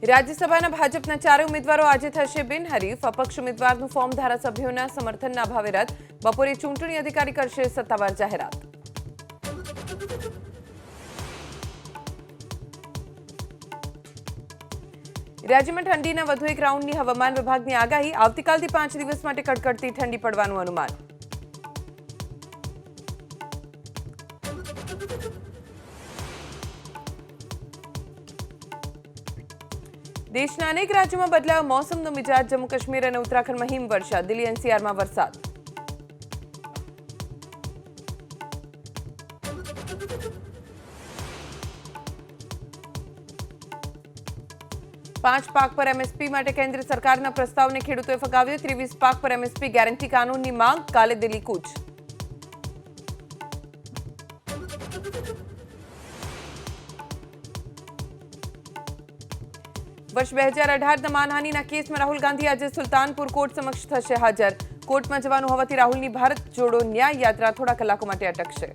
રાજ્યસભાના ભાજપના 4 ઉમેદવારો આજે થશે બિનહરીફ। અપક્ષ ઉમેદવારનું ફોર્મ ધારાસભ્યોના સમર્થનના અભાવે રદ। બપોરે ચૂંટણી અધિકારી કરશે સત્તાવાર જાહેરાત। રાજ્યમાં ઠંડીના વધુ એક રાઉન્ડની હવામાન વિભાગની આગાહી। આવતીકાલથી 5 દિવસ માટે કડકડતી ઠંડી પડવાનું અનુમાન। દેશના અનેક રાજ્યોમાં બદલાયો મોસમનો મિજાજ। જમ્મુ કાશ્મીર અને ઉત્તરાખંડમાં હિમવર્ષા। દિલ્હી એનસીઆરમાં વરસાદ। પાંચ પાક પર એમએસપી માટે કેન્દ્ર સરકારના પ્રસ્તાવને ખેડૂતોએ ફગાવ્યો। 23 પાક પર એમએસપી ગેરંટી કાનૂનની માંગ। કાલે દિલ્હી કૂચ। વર્ષ 2018ના માનહાનિના કેસમાં રાહુલ ગાંધી આજે સુલતાનપુર કોર્ટ સમક્ષ થશે હાજર। કોર્ટમાં જવાનું હોવાથી રાહુલની ભારત જોડો ન્યાય યાત્રા થોડા કલાકો માટે અટકશે।